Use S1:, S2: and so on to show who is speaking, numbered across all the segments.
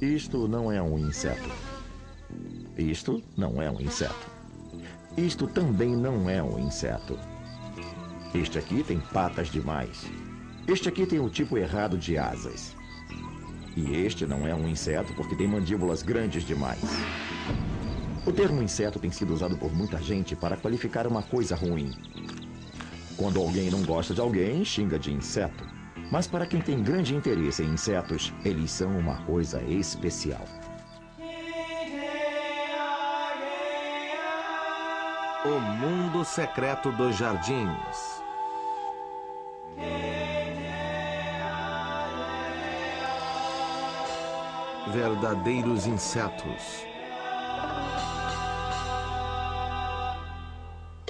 S1: Isto não é um inseto. Isto não é um inseto. Isto também não é um inseto. Este aqui tem patas demais. Este aqui tem o tipo errado de asas. E este não é um inseto porque tem mandíbulas grandes demais. O termo inseto tem sido usado por muita gente para qualificar uma coisa ruim. Quando alguém não gosta de alguém, xinga de inseto. Mas para quem tem grande interesse em insetos, eles são uma coisa especial.
S2: O mundo secreto dos jardins. Verdadeiros insetos.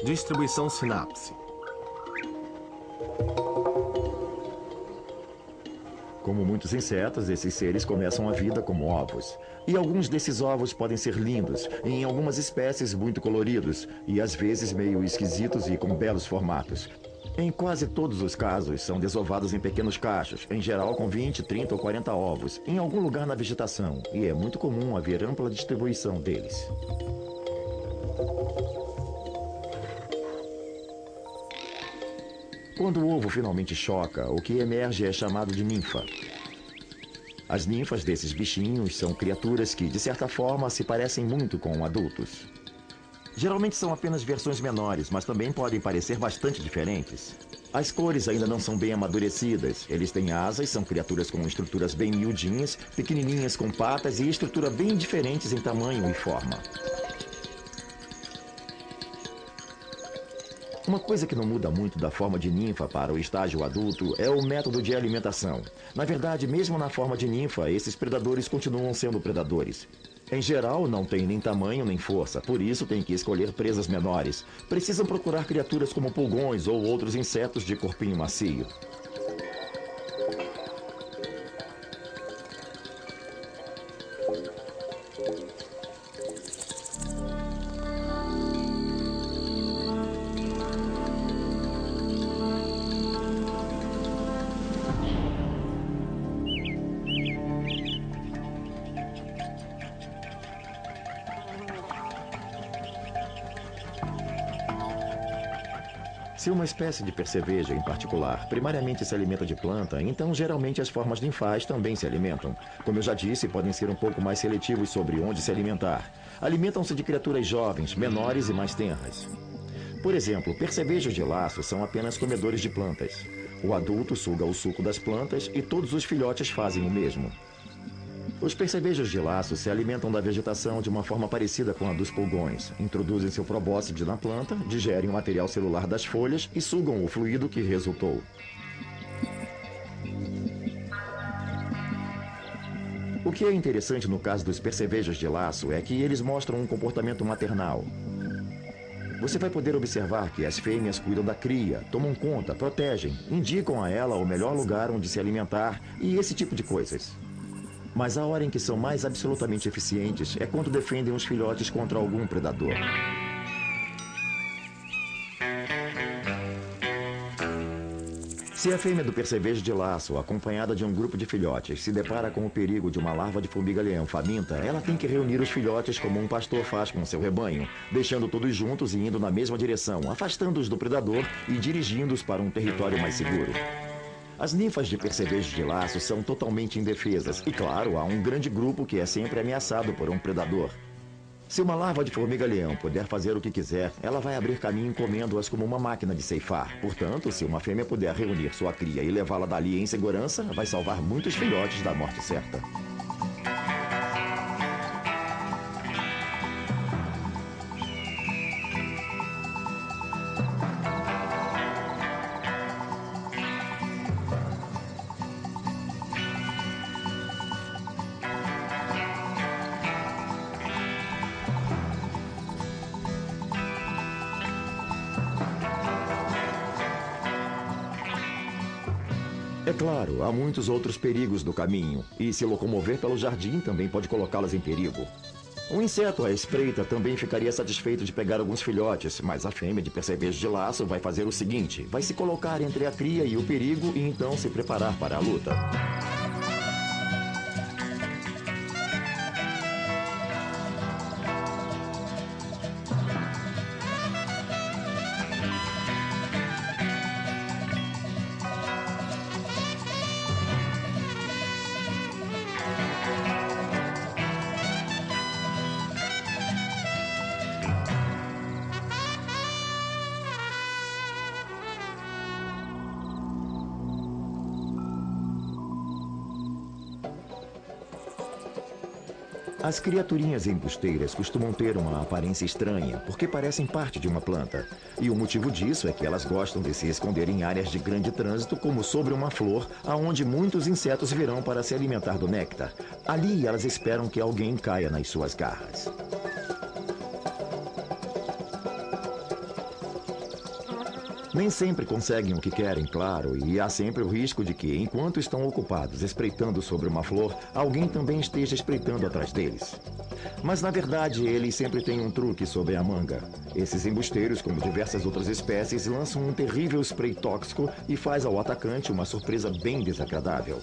S2: Distribuição Sinapse.
S1: Como muitos insetos, esses seres começam a vida como ovos. E alguns desses ovos podem ser lindos, e em algumas espécies muito coloridos, e às vezes meio esquisitos e com belos formatos. Em quase todos os casos, são desovados em pequenos cachos, em geral com 20, 30 ou 40 ovos, em algum lugar na vegetação, e é muito comum haver ampla distribuição deles. Quando o ovo finalmente choca, o que emerge é chamado de ninfa. As ninfas desses bichinhos são criaturas que, de certa forma, se parecem muito com adultos. Geralmente são apenas versões menores, mas também podem parecer bastante diferentes. As cores ainda não são bem amadurecidas. Eles têm asas, são criaturas com estruturas bem miudinhas, pequenininhas com patas e estrutura bem diferentes em tamanho e forma. Uma coisa que não muda muito da forma de ninfa para o estágio adulto é o método de alimentação. Na verdade, mesmo na forma de ninfa, esses predadores continuam sendo predadores. Em geral, não têm nem tamanho nem força, por isso têm que escolher presas menores. Precisam procurar criaturas como pulgões ou outros insetos de corpinho macio. Se uma espécie de percevejo em particular primariamente se alimenta de planta, então geralmente as formas ninfais também se alimentam. Como eu já disse, podem ser um pouco mais seletivos sobre onde se alimentar. Alimentam-se de criaturas jovens, menores e mais tenras. Por exemplo, percevejos de laço são apenas comedores de plantas. O adulto suga o suco das plantas e todos os filhotes fazem o mesmo. Os percevejos de laço se alimentam da vegetação de uma forma parecida com a dos pulgões. Introduzem seu probóscide na planta, digerem o material celular das folhas e sugam o fluido que resultou. O que é interessante no caso dos percevejos de laço é que eles mostram um comportamento maternal. Você vai poder observar que as fêmeas cuidam da cria, tomam conta, protegem, indicam a ela o melhor lugar onde se alimentar e esse tipo de coisas. Mas a hora em que são mais absolutamente eficientes é quando defendem os filhotes contra algum predador. Se a fêmea do percevejo de laço, acompanhada de um grupo de filhotes, se depara com o perigo de uma larva de formiga-leão faminta, ela tem que reunir os filhotes como um pastor faz com seu rebanho, deixando todos juntos e indo na mesma direção, afastando-os do predador e dirigindo-os para um território mais seguro. As ninfas de percevejos de laço são totalmente indefesas e, claro, há um grande grupo que é sempre ameaçado por um predador. Se uma larva de formiga-leão puder fazer o que quiser, ela vai abrir caminho comendo-as como uma máquina de ceifar. Portanto, se uma fêmea puder reunir sua cria e levá-la dali em segurança, vai salvar muitos filhotes da morte certa. É claro, há muitos outros perigos do caminho, e se locomover pelo jardim também pode colocá-las em perigo. Um inseto à espreita também ficaria satisfeito de pegar alguns filhotes, mas a fêmea de percevejo de laço vai fazer o seguinte: vai se colocar entre a cria e o perigo e então se preparar para a luta. As criaturinhas embusteiras costumam ter uma aparência estranha, porque parecem parte de uma planta. E o motivo disso é que elas gostam de se esconder em áreas de grande trânsito, como sobre uma flor, aonde muitos insetos virão para se alimentar do néctar. Ali elas esperam que alguém caia nas suas garras. Nem sempre conseguem o que querem, claro, e há sempre o risco de que, enquanto estão ocupados espreitando sobre uma flor, alguém também esteja espreitando atrás deles. Mas, na verdade, eles sempre têm um truque sob a manga. Esses embusteiros, como diversas outras espécies, lançam um terrível spray tóxico e faz ao atacante uma surpresa bem desagradável.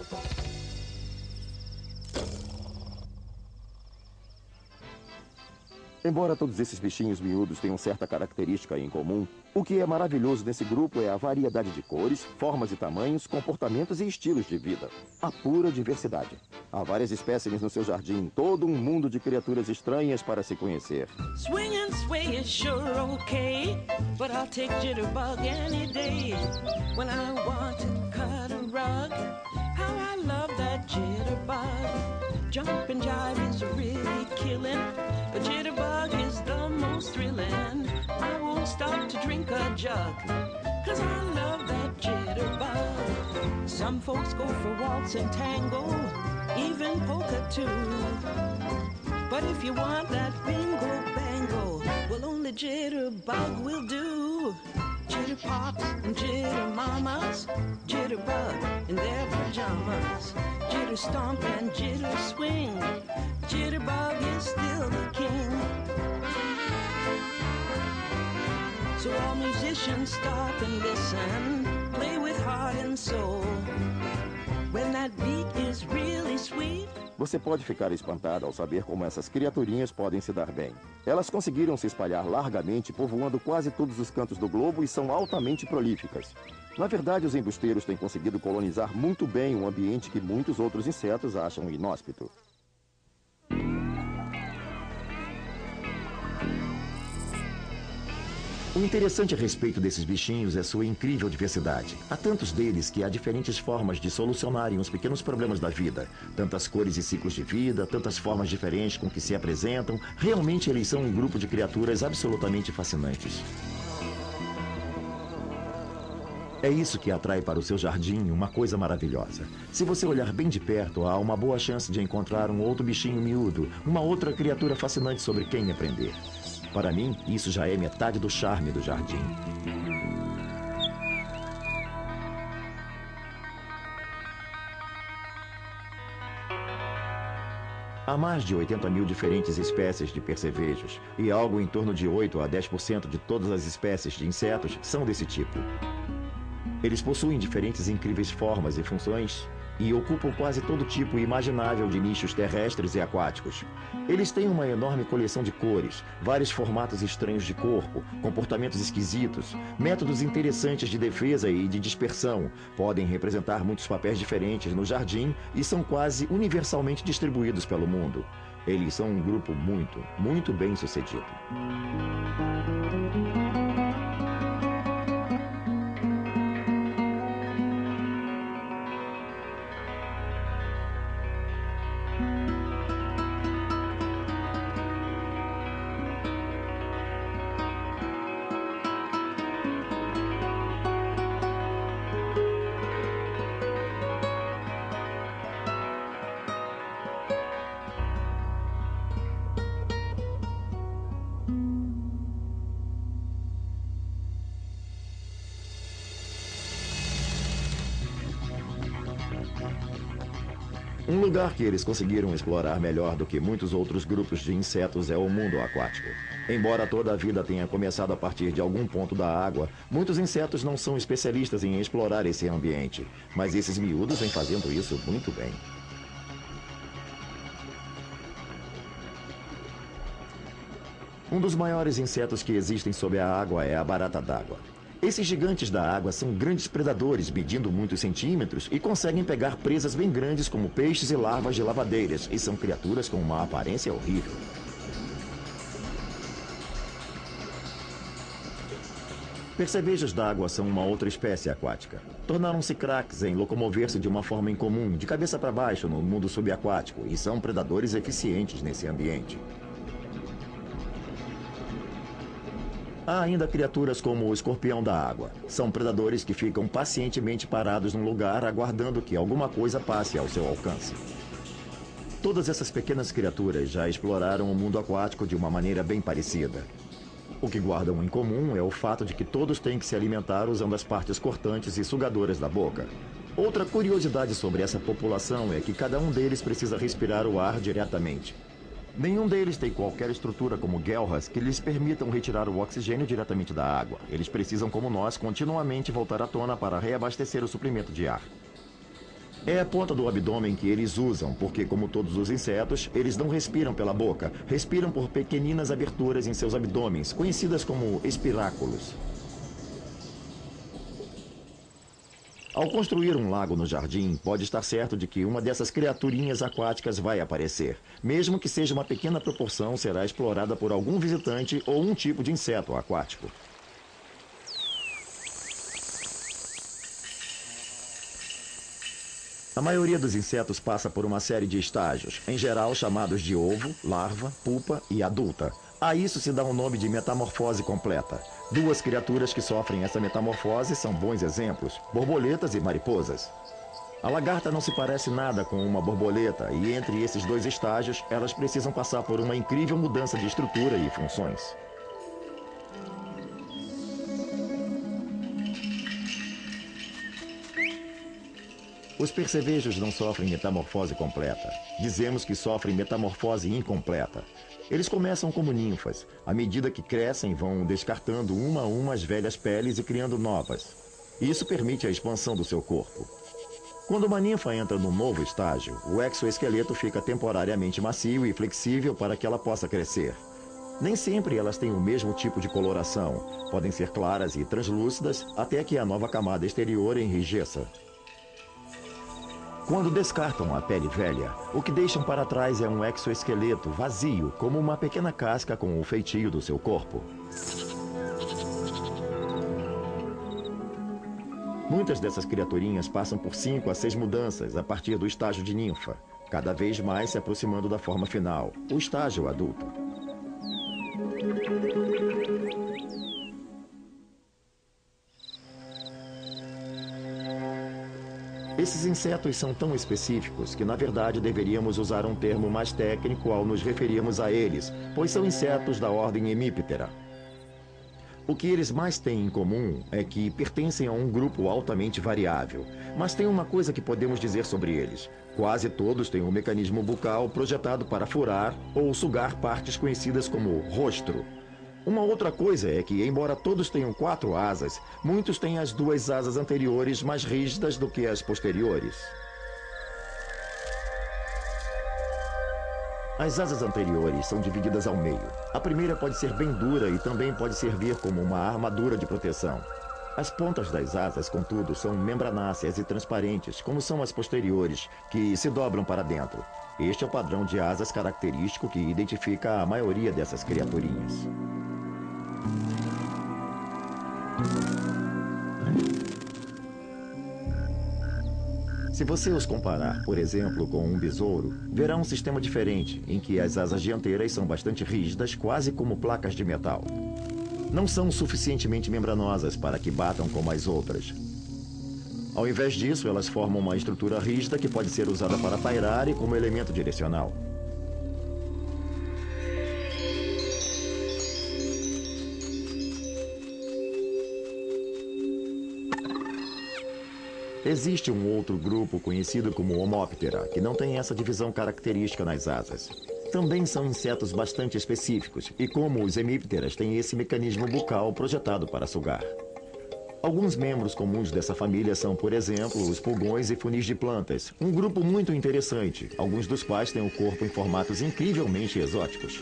S3: Embora todos esses bichinhos miúdos tenham certa característica em comum, o que é maravilhoso nesse grupo é a variedade de cores, formas e tamanhos, comportamentos e estilos de vida. A pura diversidade. Há várias espécies no seu jardim, todo um mundo de criaturas estranhas para se conhecer.
S4: Swing and sway is sure okay, but I'll take Jitterbug any day. When I want to cut a rug, how I love that Jitterbug. Jump and jive is really killing, but Jitterbug is the most thrilling. I won't stop to drink a jug, 'cause I love that Jitterbug. Some folks go for waltz and tango, even polka too. But if you want that bingo bango, well, only Jitterbug will do. Jitter pops and jitter mamas, Jitterbug in their pajamas. Jitter stomp and jitter swing, Jitterbug is still the king. So all musicians stop and listen, play with heart and soul. When that beat is really sweet.
S3: Você pode ficar espantado ao saber como essas criaturinhas podem se dar bem. Elas conseguiram se espalhar largamente, povoando quase todos os cantos do globo e são altamente prolíficas. Na verdade, os embusteiros têm conseguido colonizar muito bem um ambiente que muitos outros insetos acham inóspito.
S1: O interessante a respeito desses bichinhos é sua incrível diversidade. Há tantos deles que há diferentes formas de solucionarem os pequenos problemas da vida. Tantas cores e ciclos de vida, tantas formas diferentes com que se apresentam. Realmente eles são um grupo de criaturas absolutamente fascinantes. É isso que atrai para o seu jardim uma coisa maravilhosa. Se você olhar bem de perto, há uma boa chance de encontrar um outro bichinho miúdo, uma outra criatura fascinante sobre quem aprender. Para mim, isso já é metade do charme do jardim. Há mais de 80 mil diferentes espécies de percevejos, e algo em torno de 8 a 10% de todas as espécies de insetos são desse tipo. Eles possuem diferentes incríveis formas e funções e ocupam quase todo tipo imaginável de nichos terrestres e aquáticos. Eles têm uma enorme coleção de cores, vários formatos estranhos de corpo, comportamentos esquisitos, métodos interessantes de defesa e de dispersão, podem representar muitos papéis diferentes no jardim e são quase universalmente distribuídos pelo mundo. Eles são um grupo muito bem sucedido. Um lugar que eles conseguiram explorar melhor do que muitos outros grupos de insetos é o mundo aquático. Embora toda a vida tenha começado a partir de algum ponto da água, muitos insetos não são especialistas em explorar esse ambiente, mas esses miúdos vêm fazendo isso muito bem. Um dos maiores insetos que existem sob a água é a barata d'água. Esses gigantes da água são grandes predadores, medindo muitos centímetros, e conseguem pegar presas bem grandes como peixes e larvas de lavadeiras, e são criaturas com uma aparência horrível. Percevejos d'água são uma outra espécie aquática. Tornaram-se craques em locomover-se de uma forma incomum, de cabeça para baixo, no mundo subaquático, e são predadores eficientes nesse ambiente. Há ainda criaturas como o escorpião da água. São predadores que ficam pacientemente parados num lugar, aguardando que alguma coisa passe ao seu alcance. Todas essas pequenas criaturas já exploraram o mundo aquático de uma maneira bem parecida. O que guardam em comum é o fato de que todos têm que se alimentar usando as partes cortantes e sugadoras da boca. Outra curiosidade sobre essa população é que cada um deles precisa respirar o ar diretamente. Nenhum deles tem qualquer estrutura como guelras que lhes permitam retirar o oxigênio diretamente da água. Eles precisam, como nós, continuamente voltar à tona para reabastecer o suprimento de ar. É a ponta do abdômen que eles usam, porque, como todos os insetos, eles não respiram pela boca, respiram por pequeninas aberturas em seus abdômenes, conhecidas como espiráculos. Ao construir um lago no jardim, pode estar certo de que uma dessas criaturinhas aquáticas vai aparecer. Mesmo que seja uma pequena proporção, será explorada por algum visitante ou um tipo de inseto aquático. A maioria dos insetos passa por uma série de estágios, em geral chamados de ovo, larva, pupa e adulta. A isso se dá o nome de metamorfose completa. Duas criaturas que sofrem essa metamorfose são bons exemplos: borboletas e mariposas. A lagarta não se parece nada com uma borboleta e entre esses dois estágios elas precisam passar por uma incrível mudança de estrutura e funções. Os percevejos não sofrem metamorfose completa. Dizemos que sofrem metamorfose incompleta. Eles começam como ninfas. À medida que crescem, vão descartando uma a uma as velhas peles e criando novas. Isso permite a expansão do seu corpo. Quando uma ninfa entra num novo estágio, o exoesqueleto fica temporariamente macio e flexível para que ela possa crescer. Nem sempre elas têm o mesmo tipo de coloração. Podem ser claras e translúcidas até que a nova camada exterior enrijeça. Quando descartam a pele velha, o que deixam para trás é um exoesqueleto vazio, como uma pequena casca com o feitio do seu corpo. Muitas dessas criaturinhas passam por 5 a 6 mudanças a partir do estágio de ninfa, cada vez mais se aproximando da forma final, o estágio adulto. Esses insetos são tão específicos que, na verdade, deveríamos usar um termo mais técnico ao nos referirmos a eles, pois são insetos da ordem Hemiptera. O que eles mais têm em comum é que pertencem a um grupo altamente variável. Mas tem uma coisa que podemos dizer sobre eles: quase todos têm um mecanismo bucal projetado para furar ou sugar partes conhecidas como rostro. Uma outra coisa é que, embora todos tenham 4 asas, muitos têm as 2 asas anteriores mais rígidas do que as posteriores. As asas anteriores são divididas ao meio. A primeira pode ser bem dura e também pode servir como uma armadura de proteção. As pontas das asas, contudo, são membranáceas e transparentes, como são as posteriores, que se dobram para dentro. Este é o padrão de asas característico que identifica a maioria dessas criaturinhas. Se você os comparar, por exemplo, com um besouro, verá um sistema diferente, em que as asas dianteiras são bastante rígidas, quase como placas de metal. Não são suficientemente membranosas para que batam como as outras. Ao invés disso, elas formam uma estrutura rígida que pode ser usada para pairar e como elemento direcional. Existe um outro grupo conhecido como Homoptera, que não tem essa divisão característica nas asas. Também são insetos bastante específicos, e como os hemípteras, têm esse mecanismo bucal projetado para sugar. Alguns membros comuns dessa família são, por exemplo, os pulgões e funis de plantas, um grupo muito interessante, alguns dos quais têm o corpo em formatos incrivelmente exóticos.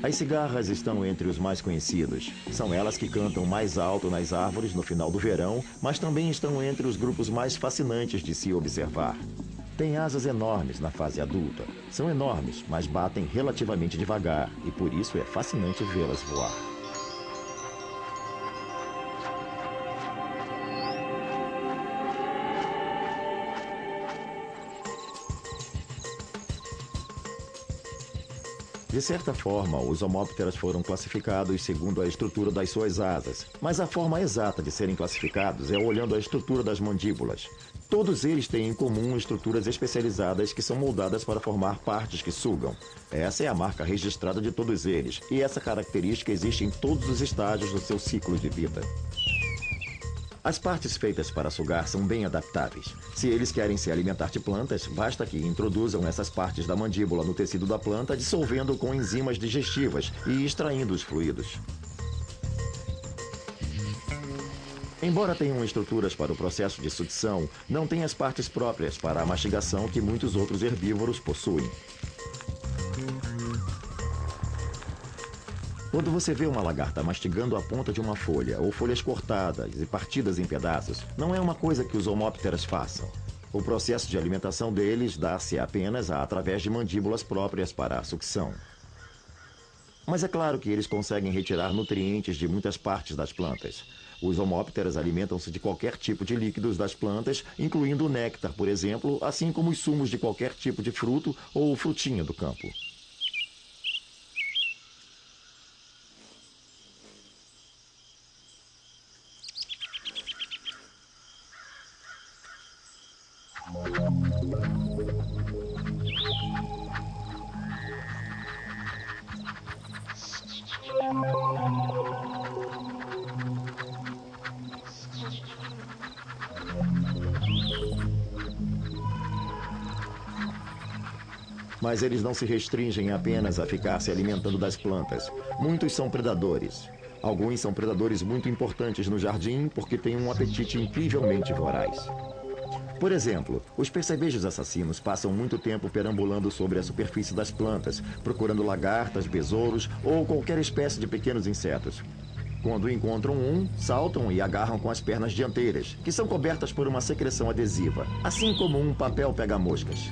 S1: As cigarras estão entre os mais conhecidos. São elas que cantam mais alto nas árvores no final do verão, mas também estão entre os grupos mais fascinantes de se observar. Têm asas enormes na fase adulta. São enormes, mas batem relativamente devagar e por isso é fascinante vê-las voar. De certa forma, os homópteras foram classificados segundo a estrutura das suas asas, mas a forma exata de serem classificados é olhando a estrutura das mandíbulas. Todos eles têm em comum estruturas especializadas que são moldadas para formar partes que sugam. Essa é a marca registrada de todos eles, e essa característica existe em todos os estágios do seu ciclo de vida. As partes feitas para sugar são bem adaptáveis. Se eles querem se alimentar de plantas, basta que introduzam essas partes da mandíbula no tecido da planta, dissolvendo com enzimas digestivas e extraindo os fluidos. Embora tenham estruturas para o processo de sucção, não têm as partes próprias para a mastigação que muitos outros herbívoros possuem. Quando você vê uma lagarta mastigando a ponta de uma folha ou folhas cortadas e partidas em pedaços, não é uma coisa que os homópteras façam. O processo de alimentação deles dá-se apenas através de mandíbulas próprias para a sucção. Mas é claro que eles conseguem retirar nutrientes de muitas partes das plantas. Os homópteras alimentam-se de qualquer tipo de líquidos das plantas, incluindo o néctar, por exemplo, assim como os sumos de qualquer tipo de fruto ou frutinha do campo. Mas eles não se restringem apenas a ficar se alimentando das plantas. Muitos são predadores. Alguns são predadores muito importantes no jardim porque têm um apetite incrivelmente voraz. Por exemplo, os percevejos assassinos passam muito tempo perambulando sobre a superfície das plantas, procurando lagartas, besouros ou qualquer espécie de pequenos insetos. Quando encontram um, saltam e agarram com as pernas dianteiras, que são cobertas por uma secreção adesiva, assim como um papel pega-moscas.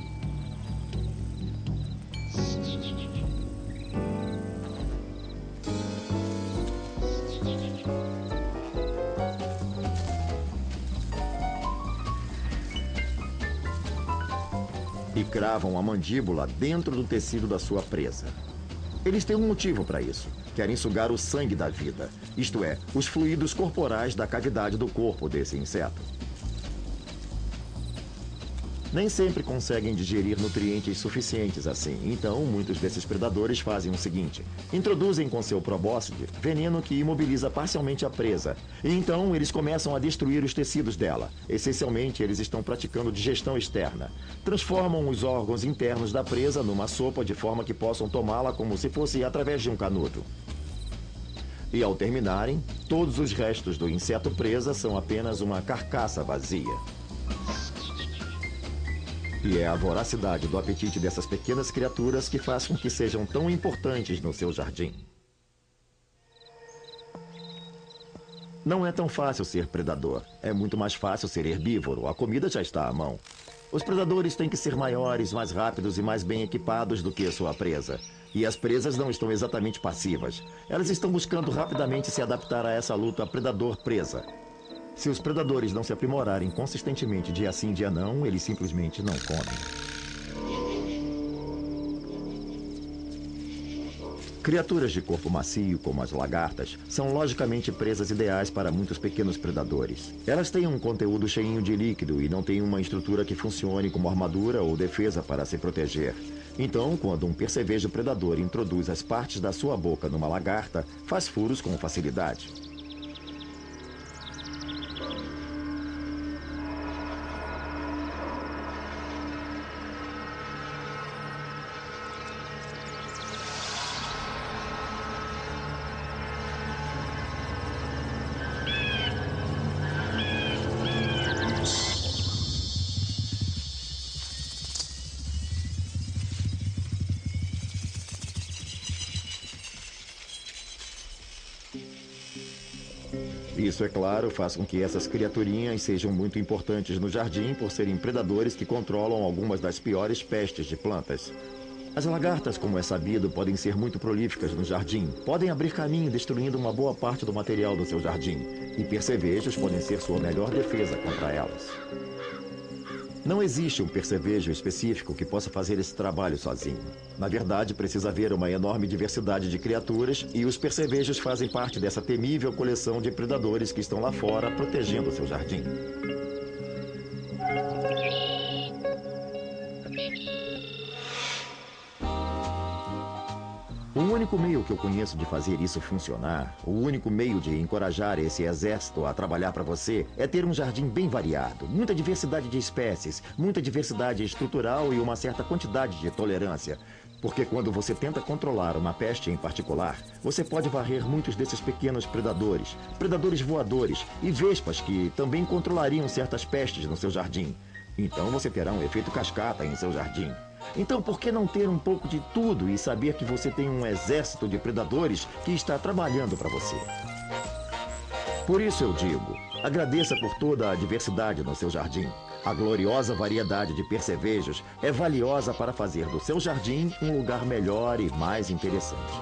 S1: E cravam a mandíbula dentro do tecido da sua presa. Eles têm um motivo para isso. Querem sugar o sangue da vida, isto é, os fluidos corporais da cavidade do corpo desse inseto. Nem sempre conseguem digerir nutrientes suficientes assim, então muitos desses predadores fazem o seguinte: introduzem com seu probóscide veneno que imobiliza parcialmente a presa, e então eles começam a destruir os tecidos dela. Essencialmente, eles estão praticando digestão externa. Transformam os órgãos internos da presa numa sopa de forma que possam tomá-la como se fosse através de um canudo. E ao terminarem, todos os restos do inseto presa são apenas uma carcaça vazia. E é a voracidade do apetite dessas pequenas criaturas que faz com que sejam tão importantes no seu jardim. Não é tão fácil ser predador. É muito mais fácil ser herbívoro. A comida já está à mão. Os predadores têm que ser maiores, mais rápidos e mais bem equipados do que a sua presa. E as presas não estão exatamente passivas. Elas estão buscando rapidamente se adaptar a essa luta predador-presa. Se os predadores não se aprimorarem consistentemente dia sim, dia não, eles simplesmente não comem. Criaturas de corpo macio, como as lagartas, são logicamente presas ideais para muitos pequenos predadores. Elas têm um conteúdo cheinho de líquido e não têm uma estrutura que funcione como armadura ou defesa para se proteger. Então, quando um percevejo predador introduz as partes da sua boca numa lagarta, faz furos com facilidade. Isso, é claro, faz com que essas criaturinhas sejam muito importantes no jardim por serem predadores que controlam algumas das piores pestes de plantas. As lagartas, como é sabido, podem ser muito prolíficas no jardim. Podem abrir caminho destruindo uma boa parte do material do seu jardim. E percevejos podem ser sua melhor defesa contra elas. Não existe um percevejo específico que possa fazer esse trabalho sozinho. Na verdade, precisa haver uma enorme diversidade de criaturas e os percevejos fazem parte dessa temível coleção de predadores que estão lá fora protegendo o seu jardim. O único meio que eu conheço de fazer isso funcionar, o único meio de encorajar esse exército a trabalhar para você, é ter um jardim bem variado, muita diversidade de espécies, muita diversidade estrutural e uma certa quantidade de tolerância. Porque quando você tenta controlar uma peste em particular, você pode varrer muitos desses pequenos predadores, predadores voadores e vespas que também controlariam certas pestes no seu jardim. Então você terá um efeito cascata em seu jardim. Então, por que não ter um pouco de tudo e saber que você tem um exército de predadores que está trabalhando para você? Por isso eu digo, agradeça por toda a diversidade no seu jardim. A gloriosa variedade de percevejos é valiosa para fazer do seu jardim um lugar melhor e mais interessante.